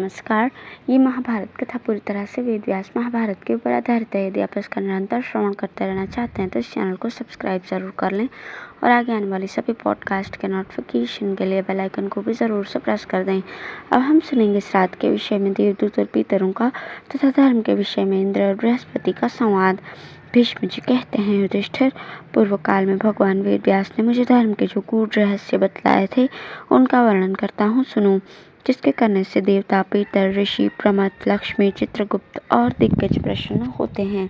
नमस्कार। ये महाभारत कथा पूरी तरह से वेद व्यास महाभारत के ऊपर आधारित है। यदि आप इसका निरंतर श्रवण करते रहना चाहते हैं तो इस चैनल को सब्सक्राइब ज़रूर कर लें और आगे आने वाली सभी पॉडकास्ट के नोटिफिकेशन के लिए बेल आइकन को भी ज़रूर से प्रेस कर दें। अब हम सुनेंगे श्राद्ध के विषय में देवदूत और पितरों का तथा धर्म के विषय में इंद्र और बृहस्पति का संवाद। भीष्म जी कहते हैं, युधिष्ठिर, पूर्व काल में भगवान वेद व्यास ने मुझे धर्म के जो गूढ़ रहस्य बतलाए थे उनका वर्णन करता हूँ, सुनो। जिसके करने से देवता, पितर, ऋषि, प्रमथ, लक्ष्मी, चित्रगुप्त और दिग्गज प्रसन्न होते हैं।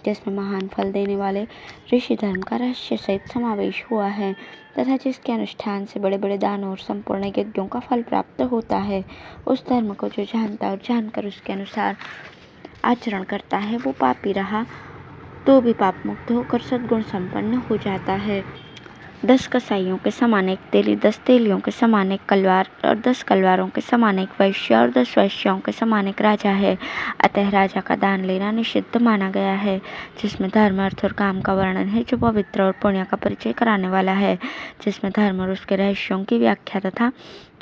जिसमें महान फल देने वाले ऋषि धर्म का रहस्य सहित समावेश हुआ है तथा जिसके अनुष्ठान से बड़े बड़े दानों और संपूर्ण यज्ञों का फल प्राप्त होता है। उस धर्म को जो जानता और जानकर उसके अनुसार आचरण करता है वो पापी रहा तो भी पाप मुक्त होकर सद्गुण संपन्न हो जाता है। 10 कसाईयों के समान एक तेली, 10 तेलियों के समान एक कलवार और 10 कलवारों के समान एक वैश्य और 10 वैश्यों के समान एक राजा है। अतः राजा का दान लेना निषिद्ध माना गया है। जिसमें धर्म, अर्थ और काम का वर्णन है, जो पवित्र और पुण्य का परिचय कराने वाला है। जिसमें धर्म और उसके रहस्यों की व्याख्या तथा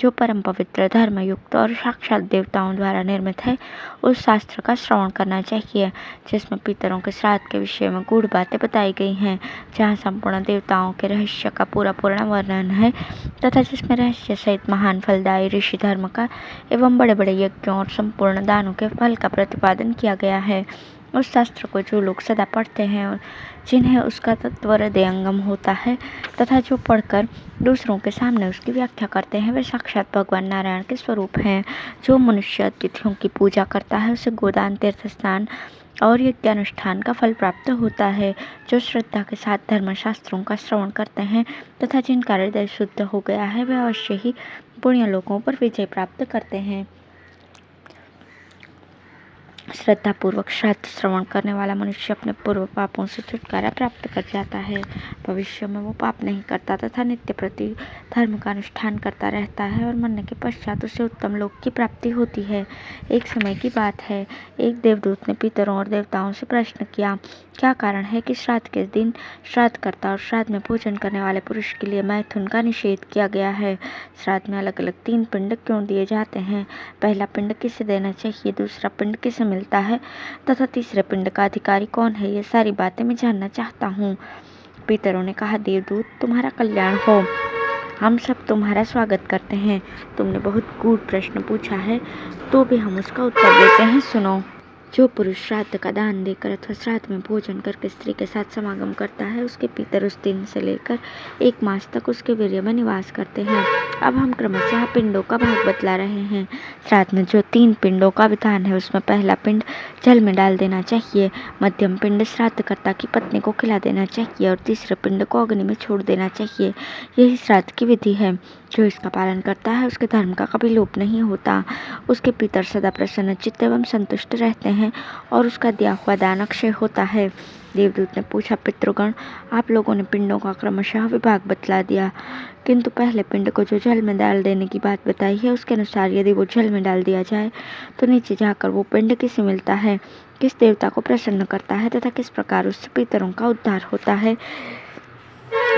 जो परम पवित्र, धर्मयुक्त और साक्षात देवताओं द्वारा निर्मित है उस शास्त्र का श्रवण करना चाहिए। जिसमें पितरों के श्राद्ध के विषय में गूढ़ बातें बताई गई हैं, जहाँ संपूर्ण देवताओं के रहस्य का पूर्ण वर्णन है तथा जिसमें रहस्य सहित महान फलदायी ऋषि धर्म का एवं बड़े बड़े यज्ञों और संपूर्ण दानों के फल का प्रतिपादन किया गया है। उस शास्त्र को जो लोग सदा पढ़ते हैं और जिन्हें उसका तत्व हृदयंगम होता है तथा जो पढ़कर दूसरों के सामने उसकी व्याख्या करते हैं, वे साक्षात भगवान नारायण के स्वरूप हैं। जो मनुष्य अतिथियों की पूजा करता है उसे गोदान, तीर्थ स्नान और यज्ञानुष्ठान का फल प्राप्त होता है। जो श्रद्धा के साथ धर्मशास्त्रों का श्रवण करते हैं तथा जिनका हृदय शुद्ध हो गया है वे अवश्य ही पुण्य लोकों पर विजय प्राप्त करते हैं। श्रद्धापूर्वक श्राद्ध श्रवण करने वाला मनुष्य अपने पूर्व पापों से छुटकारा प्राप्त कर जाता है। भविष्य में वो पाप नहीं करता तथा नित्य प्रति धर्म का अनुष्ठान करता रहता है और मरने के पश्चात उसे उत्तम लोक की प्राप्ति होती है। एक समय की बात है, एक देवदूत ने पितरों और देवताओं से प्रश्न किया, क्या कारण है कि श्राद्ध के दिन श्राद्धकर्ता और श्राद्ध में भोजन करने वाले पुरुष के लिए मैथुन का निषेध किया गया है? श्राद्ध में अलग अलग 3 पिंड क्यों दिए जाते हैं? पहला पिंड किसे देना चाहिए, दूसरा पिंड किसे मिलता है तथा तीसरे पिंड का अधिकारी कौन है? ये सारी बातें मैं जानना चाहता हूँ। पितरों ने कहा, देवदूत, तुम्हारा कल्याण हो, हम सब तुम्हारा स्वागत करते हैं। तुमने बहुत गूढ़ प्रश्न पूछा है तो भी हम उसका उत्तर देते हैं, सुनो। जो पुरुष श्राद्ध का दान देकर अथवा श्राद्ध में भोजन करके स्त्री के साथ समागम करता है उसके पितर उस दिन से लेकर 1 मास तक उसके वीर्य में निवास करते हैं। अब हम क्रमशः पिंडों का भाग बतला रहे हैं। श्राद्ध में जो 3 पिंडों का विधान है उसमें पहला पिंड जल में डाल देना चाहिए, मध्यम पिंड श्राद्धकर्ता की पत्नी को खिला देना चाहिए और तीसरे पिंड को अग्नि में छोड़ देना चाहिए। यही श्राद्ध की विधि है। जो इसका पालन करता है उसके धर्म का कभी लोप नहीं होता। उसके पितर सदा प्रसन्न चित्त एवं संतुष्ट रहते हैं और उसका दिया हुआ दान अक्षय होता है। देवदूत ने पूछा, पितृगण, आप लोगों ने पिंडों का क्रमशः विभाग बतला दिया, किंतु पहले पिंड को जो जल में डाल देने की बात बताई है उसके अनुसार यदि वो जल में डाल दिया जाए तो नीचे जाकर वो पिंड किसे मिलता है, किस देवता को प्रसन्न करता है तथा किस प्रकार उससे पितरों का उद्धार होता है?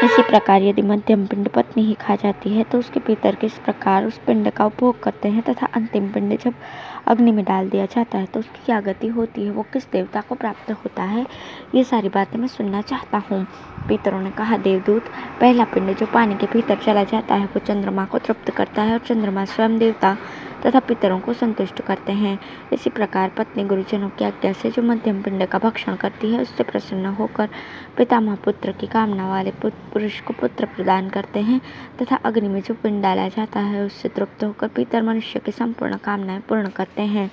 इसी प्रकार यदि मध्यम पिंड पत्नी ही खा जाती है तो उसके पितर किस प्रकार उस पिंड का उपभोग करते हैं तथा अंतिम पिंड जब अग्नि में डाल दिया जाता है तो उसकी क्या गति होती है, वो किस देवता को प्राप्त होता है? ये सारी बातें मैं सुनना चाहता हूँ। पितरों ने कहा, देवदूत, पहला पिंड जो पानी के भीतर चला जाता है वो चंद्रमा को तृप्त करता है और चंद्रमा स्वयं देवता तथा पितरों को संतुष्ट करते हैं। इसी प्रकार पत्नी गुरुजनों की आज्ञा से जो मध्यम पिंड का भक्षण करती है उससे प्रसन्न होकर पितामह पुत्र की कामना वाले पुरुष को पुत्र प्रदान करते हैं तथा अग्नि में जो पिंड डाला जाता है उससे तृप्त होकर पितर मनुष्य की संपूर्ण कामनाएं पूर्ण करते हैं।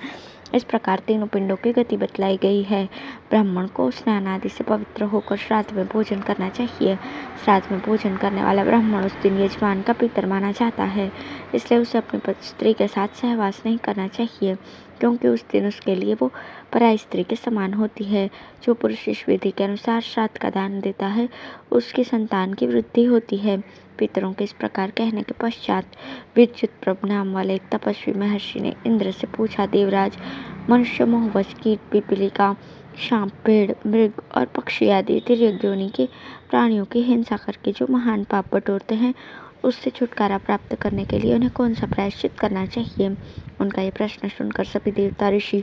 इस प्रकार तीनों पिंडों की गति बतलाई गई है। ब्राह्मण को स्नान आदि से पवित्र होकर श्राद्ध में भोजन करना चाहिए। श्राद्ध में भोजन करने वाला ब्राह्मण उस दिन यजमान का पितर माना जाता है, इसलिए उसे अपनी स्त्री के साथ सहवास नहीं करना चाहिए, क्योंकि उस दिन उसके लिए वो पराई स्त्री के समान होती है। जो पुरुष इस विधि के अनुसार श्राद्ध का दान देता है उसकी संतान की वृद्धि होती है। पितरों के इस प्रकार कहने के पश्चात विद्युत नाम वाले एक तपस्वी महर्षि ने इंद्र से पूछा, देवराज, मनुष्य, मोहवश, कीट, पिपीलिका, सांप, भेड़, मृग और पक्षी आदि तिर्यक योनि के प्राणियों की हिंसा करके जो महान पाप बटोरते हैं उससे छुटकारा प्राप्त करने के लिए उन्हें कौन सा प्रायश्चित करना चाहिए। उनका ये प्रश्न सुनकर सभी देवता, ऋषि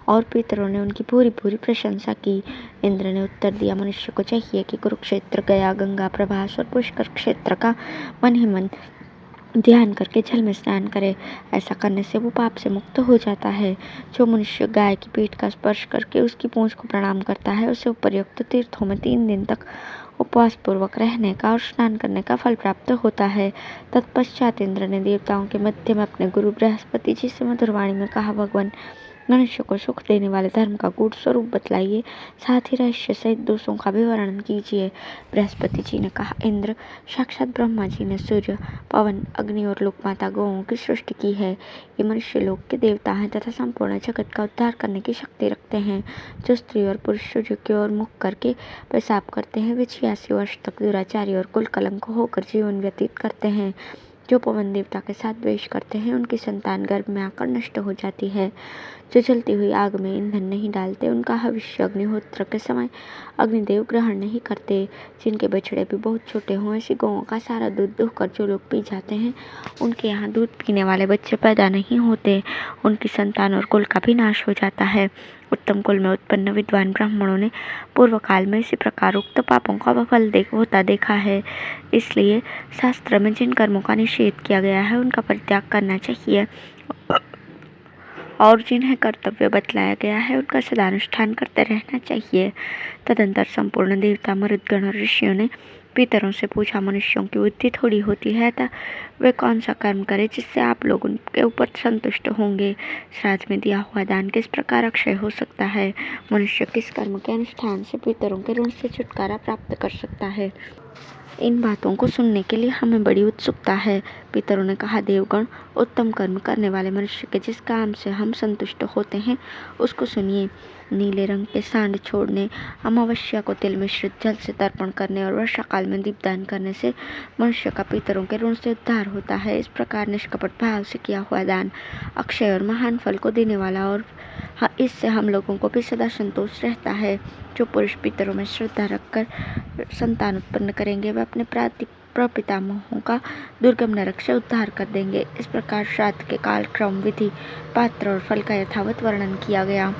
और पितरों ने उनकी पूरी पूरी प्रशंसा की। इंद्र ने उत्तर दिया, मनुष्य को चाहिए कि कुरुक्षेत्र, गया, गंगा, प्रभास और पुष्कर क्षेत्र का मन ही मन ध्यान करके जल में स्नान करे। ऐसा करने से वो पाप से मुक्त हो जाता है। जो मनुष्य गाय की पीठ का स्पर्श करके उसकी पूंछ को प्रणाम करता है, उसे उपर्युक्त तीर्थों में 3 दिन तक उपवास पूर्वक रहने का और स्नान करने का फल प्राप्त होता है। तत्पश्चात इंद्र ने देवताओं के मध्य में अपने गुरु बृहस्पति जी से मधुर वाणी में कहा, भगवान, मनुष्य को सुख देने वाले धर्म का गूढ़ स्वरूप बतलाइए, साथ ही रहस्य सहित दोषों का भी वर्णन कीजिए। बृहस्पति जी ने कहा, इंद्र, साक्षात ब्रह्मा जी ने सूर्य, पवन, अग्नि और लोकमाता गौओं की सृष्टि की है। ये मनुष्य लोक के देवता हैं तथा संपूर्ण जगत का उद्धार करने की शक्ति रखते हैं। जो स्त्री और पुरुष सूर्य की ओर मुख करके पेशाब करते हैं, वे 86 वर्ष तक दुराचारी और कुल कलंक होकर जीवन व्यतीत करते हैं। जो पवन देवता के साथ द्वेष करते हैं, उनकी संतान गर्भ में आकर नष्ट हो जाती है। जो जलती हुई आग में ईंधन नहीं डालते, उनका हविष्य अग्निहोत्र के समय अग्निदेव ग्रहण नहीं करते। जिनके बछड़े भी बहुत छोटे हों, ऐसी गौओं का सारा दूध दुहकर जो लोग पी जाते हैं, उनके यहाँ दूध पीने वाले बच्चे पैदा नहीं होते। उनकी संतान और कुल का भी नाश हो जाता है। उत्तम कुल में उत्पन्न विद्वान ब्राह्मणों ने पूर्व काल में इसी प्रकार उक्त पापों का फल होता देखा है। इसलिए शास्त्र में जिन कर्मों का निषेध किया गया है, उनका परित्याग करना चाहिए और जिन्हें कर्तव्य बतलाया गया है, उनका सदानुष्ठान करते रहना चाहिए। तदंतर संपूर्ण देवता, मरुदगण और ऋषियों ने पितरों से पूछा, मनुष्यों की बुद्धि थोड़ी होती है, तो वे कौन सा कर्म करें जिससे आप लोग उनके ऊपर संतुष्ट होंगे। श्राद्ध में दिया हुआ दान किस प्रकार अक्षय हो सकता है। मनुष्य किस कर्म के अनुष्ठान से पितरों के ऋण से छुटकारा प्राप्त कर सकता है। इन बातों को सुनने के लिए हमें बड़ी उत्सुकता है। पितरों ने कहा, देवगण, उत्तम कर्म करने वाले मनुष्य के जिस काम से हम संतुष्ट होते हैं, उसको सुनिए। नीले रंग के सांड छोड़ने, अमावस्या को तिल मिश्रित जल से तर्पण करने और वर्षा काल में दीपदान करने से मनुष्य का पितरों के ऋण से उद्धार होता है। इस प्रकार निष्कपट भाव से किया हुआ दान अक्षय और महान फल को देने वाला और इससे हम लोगों को भी सदा संतोष रहता है। जो पुरुष पितरों में श्रद्धा रखकर संतान उत्पन्न करेंगे, वे अपने प्रपितामहों का दुर्गम नरक से उद्धार कर देंगे। इस प्रकार श्राद्ध के काल, क्रम, विधि, पात्र और फल का यथावत वर्णन किया गया।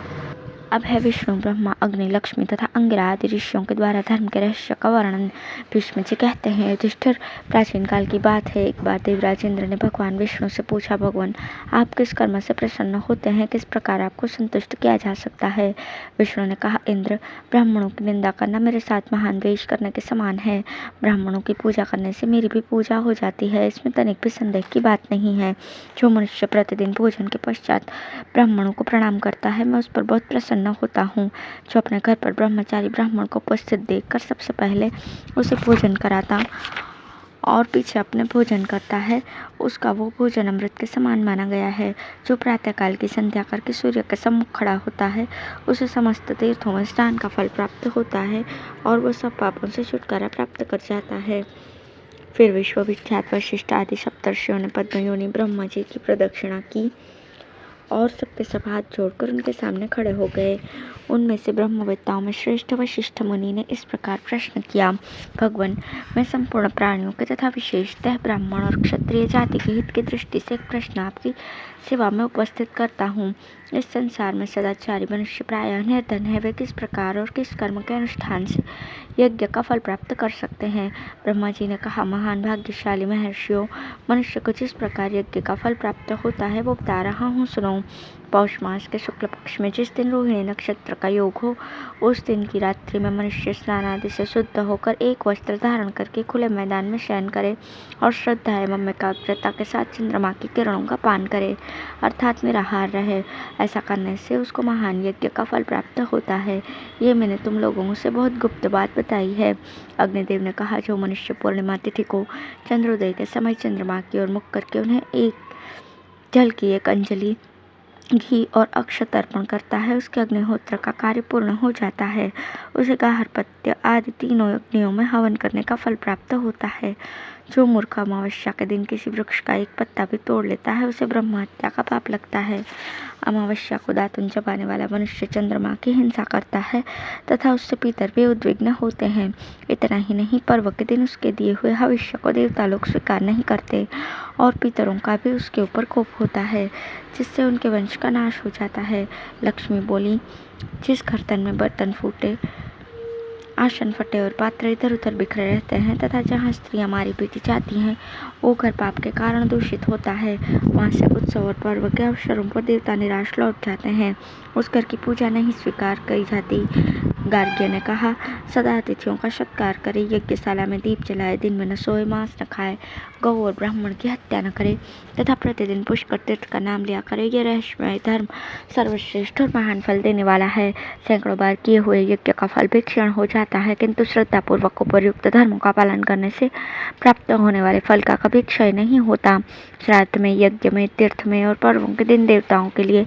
अब है विष्णु, ब्रह्मा, अग्नि, लक्ष्मी तथा अंगिरा आदि ऋषियों के द्वारा धर्म के रहस्य का वर्णन। भीष्म जी कहते हैं, युधिष्ठिर, प्राचीन काल की बात है, एक बार देवराज इंद्र ने भगवान विष्णु से पूछा, भगवान, आप किस कर्म से प्रसन्न होते हैं, किस प्रकार आपको संतुष्ट किया जा सकता है। विष्णु ने कहा, इंद्र, ब्राह्मणों की निंदा करना मेरे साथ महान द्वेष करने के समान है। ब्राह्मणों की पूजा करने से मेरी भी पूजा हो जाती है, इसमें तनिक भी संदेह की बात नहीं है। जो मनुष्य प्रतिदिन भोजन के पश्चात ब्राह्मणों को प्रणाम करता है, मैं उस पर बहुत प्रसन्न होता हूँ। जो अपने घर पर ब्रह्मचारी ब्राह्मण को उपस्थित देखकर सबसे पहले उसे भोजन कराता और पीछे अपने भोजन करता है, उसका वो भोजन अमृत के समान माना गया है। जो प्रातःकाल की संध्या करके सूर्य के सम्मुख खड़ा होता है, उसे समस्त तीर्थों में स्नान का फल प्राप्त होता है और वह सब पापों से छुटकारा प्राप्त कर जाता है। फिर विश्वविख्यात वशिष्ठ आदि सप्तर्षियों ने पद्मयोनि ब्रह्मा जी की प्रदक्षिणा की और सबके सब हाथ जोड़कर उनके सामने खड़े हो गए। उनमें से ब्रह्मवेत्ताओं में श्रेष्ठ वशिष्ठ मुनि ने इस प्रकार प्रश्न किया, भगवान, मैं संपूर्ण प्राणियों के तथा विशेषतः ब्राह्मण और क्षत्रिय जाति के हित की दृष्टि से एक प्रश्न आपकी सेवा में उपस्थित करता हूँ। इस संसार में सदाचारी मनुष्य प्रायः निर्धन है, वे किस प्रकार और किस कर्म के अनुष्ठान से यज्ञ का फल प्राप्त कर सकते हैं। ब्रह्मा जी ने कहा, महान भाग्यशाली महर्षियों, मनुष्य को जिस प्रकार यज्ञ का फल प्राप्त होता है, वो बता रहा हूँ, सुनो। पौष मास के शुक्ल पक्ष में जिस दिन रोहिणी नक्षत्र का योग हो, उस दिन की रात्रि में मनुष्य स्नान आदि से शुद्ध होकर एक वस्त्र धारण करके खुले मैदान में शयन करे और श्रद्धा एवं एकाग्रता के साथ चंद्रमा की किरणों का पान करे, अर्थात निराहार रहे। ऐसा करने से उसको महान यज्ञ का फल प्राप्त होता है। ये मैंने तुम लोगों से बहुत गुप्त बात बताई है। अग्निदेव ने कहा, जो मनुष्य पूर्णिमा तिथि को चंद्रोदय के समय चंद्रमा की ओर मुख करके उन्हें एक जल की एक अंजलि घी और अक्षत अर्पण करता है, उसके अग्निहोत्र का कार्य पूर्ण हो जाता है। उसे गाहरपत्य आदि तीनों यज्ञों में हवन करने का फल प्राप्त होता है। जो मूर्ख अमावस्या के दिन किसी वृक्ष का एक पत्ता भी तोड़ लेता है, उसे ब्रह्म हत्या का पाप लगता है। अमावस्या को दातुन चबाने वाला मनुष्य चंद्रमा की हिंसा करता है तथा उससे पितर भी उद्विग्न होते हैं। इतना ही नहीं, पर्व के दिन उसके दिए हुए भविष्य को देवता लोग स्वीकार नहीं करते और पितरों का भी उसके ऊपर कोप होता है, जिससे उनके वंश का नाश हो जाता है। लक्ष्मी बोली, जिस बर्तन में बर्तन फूटे, आसन फटे और पात्र इधर उधर बिखरे रहते हैं तथा जहाँ स्त्रियां मारी पीटी जाती हैं, वो घर पाप के कारण दूषित होता है। वहाँ से उत्सव और पर्व के अवसरों पर देवता निराश लौट जाते हैं। उस घर की पूजा नहीं स्वीकार की जाती। गार्ग्य ने कहा, सदा अतिथियों का सत्कार करे, यज्ञशाला में दीप जलाए, दिन में न सोए, मांस न खाए, गौ और ब्राह्मण की हत्या न करे तथा प्रतिदिन पुष्कर तीर्थ का नाम लिया करे। यह रहस्यमय धर्म सर्वश्रेष्ठ और महान फल देने वाला है। सैकड़ों बार किए हुए यज्ञ का फल भी क्षीण हो जाता है, किंतु श्रद्धापूर्वक उपर्युक्त धर्मों का पालन करने से प्राप्त होने वाले फल का कभी क्षय नहीं होता। श्राद्ध में, यज्ञ में, तीर्थ में और पर्वों के दिन देवताओं के लिए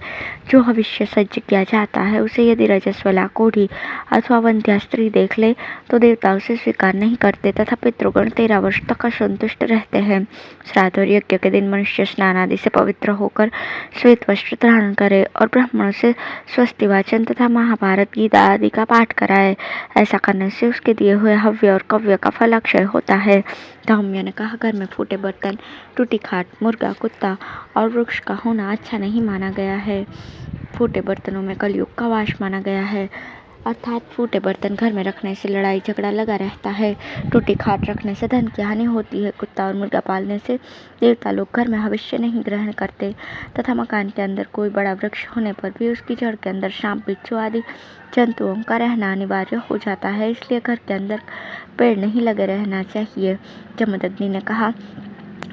जो भविष्य सज्ज किया जाता है, उसे यदि रजस्वला, कोढ़ी अथवा वंध्या स्त्री देख ले तो देवता उसे स्वीकार नहीं करते तथा पितृगण 13 वर्ष तक असंतुष्ट रहते हैं। श्राद्ध और यज्ञ के दिन मनुष्य स्नान आदि से पवित्र होकर श्वेत वस्त्र धारण करे और ब्राह्मणों से स्वस्ति वाचन तथा महाभारत, गीता आदि का पाठ कराए। ऐसा करने से उसके दिए हुए हव्य और कव्य का फल अक्षय होता है। धौम्य ने कहा, घर में फूटे बर्तन, टूटी खाट, मुर्गा, कुत्ता और वृक्ष का होना अच्छा नहीं माना गया है। फूटे बर्तनों में कलयुग का वास माना गया है, अर्थात फूटे बर्तन घर में रखने से लड़ाई झगड़ा लगा रहता है। टूटी खाट रखने से धन की हानि होती है। कुत्ता और मुर्गा पालने से देवता लोग घर में भविष्य नहीं ग्रहण करते तथा मकान के अंदर कोई बड़ा वृक्ष होने पर भी उसकी जड़ के अंदर सांप, बिच्छू आदि जंतुओं का रहना अनिवार्य हो जाता है। इसलिए घर के अंदर पेड़ नहीं लगे रहना चाहिए। जमदग्नि ने कहा,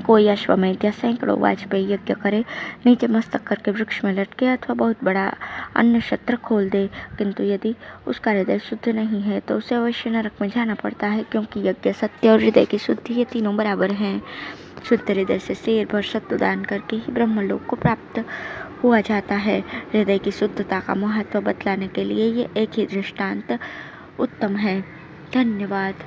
कोई अश्वमेध या सैकड़ों वाजपेयी यज्ञ करे, नीचे मस्तक करके वृक्ष में लटके अथवा बहुत बड़ा अन्न छत्र खोल दे, किंतु यदि उसका हृदय शुद्ध नहीं है तो उसे अवश्य नरक में जाना पड़ता है, क्योंकि यज्ञ, सत्य और हृदय की शुद्धि ये तीनों बराबर हैं। शुद्ध हृदय से शेर भर सत्व दान करके ही ब्रह्मलोक को प्राप्त हुआ जाता है। हृदय की शुद्धता का महत्व बतलाने के लिए ये एक ही दृष्टांत उत्तम है। धन्यवाद।